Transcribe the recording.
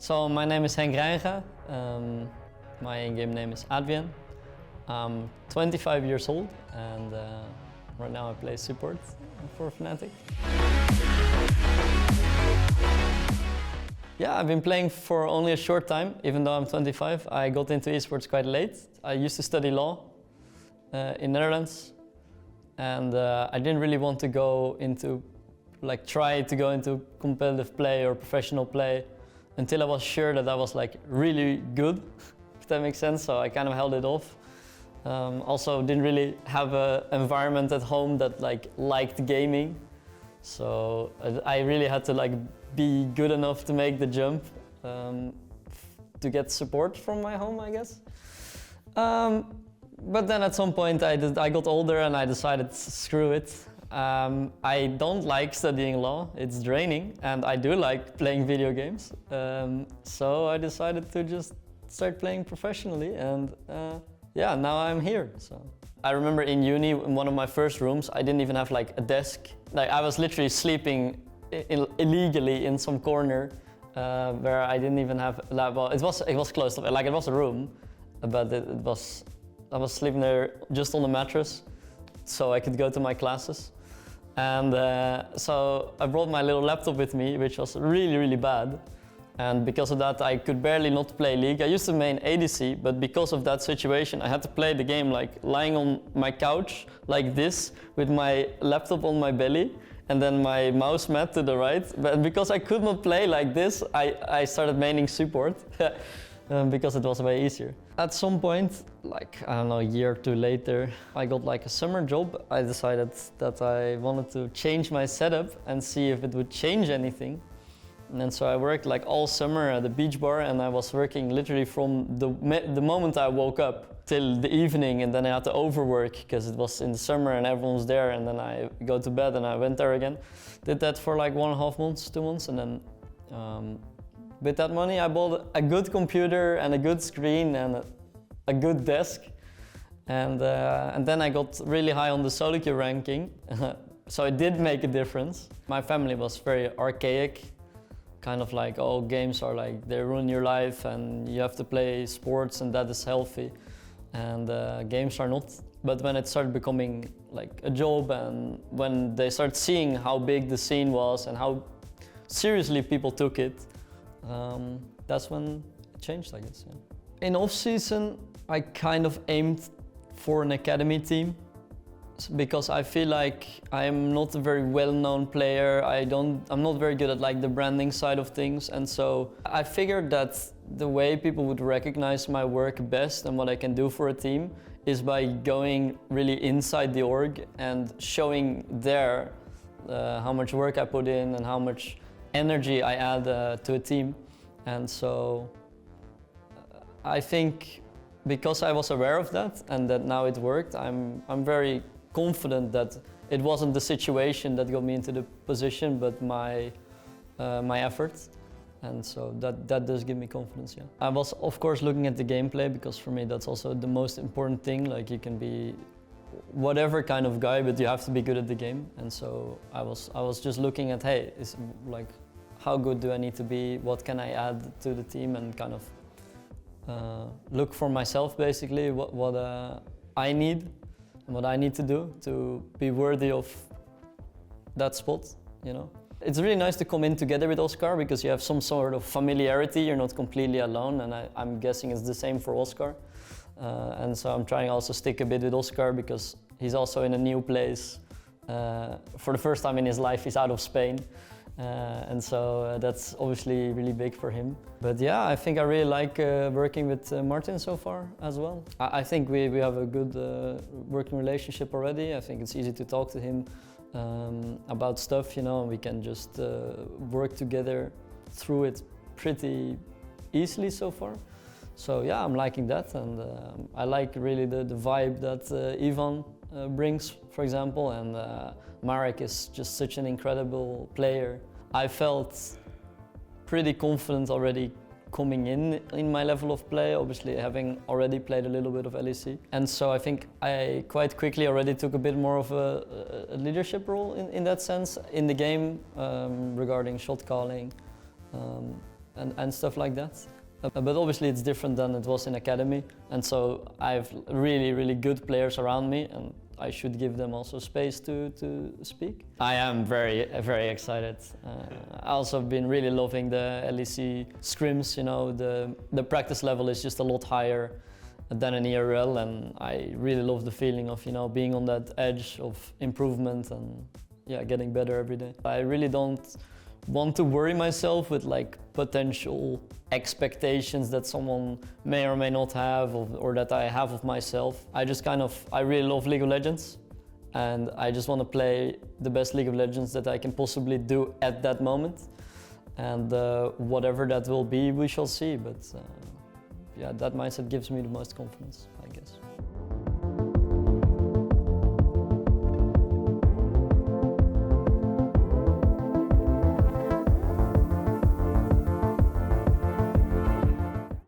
So my name is Henk Rijnga. My in-game name is Advienne. I'm 25 years old and right now I play support for Fnatic. Yeah, I've been playing for only a short time, even though I'm 25. I got into esports quite late. I used to study law in Netherlands, and I didn't really want to go into, try to go into competitive play or professional play until I was sure that I was really good, if that makes sense. So I kind of held it off. Also didn't really have an environment at home that liked gaming. So I really had to be good enough to make the jump to get support from my home, I guess. But then at some point I got older and I decided, screw it. I don't like studying law, it's draining, and I do like playing video games. So I decided to just start playing professionally, and yeah, now I'm here. So I remember in uni, in one of my first rooms, I didn't even have a desk. I was literally sleeping illegally in some corner where I didn't even have a lab. Well, it was closed, it was a room, but I was sleeping there just on the mattress, so I could go to my classes. And so I brought my little laptop with me, which was really bad. And because of that, I could barely not play League. I used to main ADC, but because of that situation, I had to play the game lying on my couch like this, with my laptop on my belly, and then my mouse mat to the right. But because I could not play like this, I started maining support, because it was way easier. At some point, I don't know, a year or two later, I got a summer job. I decided that I wanted to change my setup and see if it would change anything. And so I worked all summer at the beach bar, and I was working literally from the moment I woke up till the evening, and then I had to overwork because it was in the summer and everyone was there, and then I go to bed and I went there again. Did that for 1.5 months, 2 months, and then with that money I bought a good computer and a good screen and a good desk. And then I got really high on the solo queue ranking, so it did make a difference. My family was very archaic. Kind of oh, games are they ruin your life and you have to play sports and that is healthy. And games are not. But when it started becoming a job, and when they started seeing how big the scene was and how seriously people took it, that's when it changed, I guess. Yeah. In off-season, I kind of aimed for an academy team, because I feel I'm not a very well-known player. I'm not very good at the branding side of things, and so I figured that the way people would recognize my work best and what I can do for a team is by going really inside the org and showing there how much work I put in and how much energy I add to a team. And so I think because I was aware of that and that now it worked, I'm very confident that it wasn't the situation that got me into the position, but my efforts, and so that does give me confidence. Yeah, I was of course looking at the gameplay, because for me that's also the most important thing. You can be whatever kind of guy, but you have to be good at the game. And so I was just looking at, hey, how good do I need to be? What can I add to the team? And kind of look for myself basically, what I need. And what I need to do to be worthy of that spot, It's really nice to come in together with Oscar, because you have some sort of familiarity, you're not completely alone, and I'm guessing it's the same for Oscar. And so I'm trying also stick a bit with Oscar, because he's also in a new place. For the first time in his life, he's out of Spain. And so that's obviously really big for him. But yeah, I think I really like working with Martin so far as well. I think we have a good working relationship already. I think it's easy to talk to him about stuff, and we can just work together through it pretty easily so far. So yeah, I'm liking that, and I like really the vibe that Ivan brings, for example, and Marek is just such an incredible player. I felt pretty confident already coming in my level of play, obviously having already played a little bit of LEC. And so I think I quite quickly already took a bit more of a leadership role in that sense in the game, regarding shot calling, and stuff like that. But obviously it's different than it was in academy, and so I have really, really good players around me, and I should give them also space to speak. I am very, very excited. I also have been really loving the LEC scrims, you know, the practice level is just a lot higher than in IRL, and I really love the feeling of, you know, being on that edge of improvement and yeah, getting better every day. I really don't want to worry myself with like potential expectations that someone may or may not have, or that I have of myself. I really love League of Legends, and I just want to play the best League of Legends that I can possibly do at that moment. And whatever that will be, we shall see. But yeah, that mindset gives me the most confidence, I guess.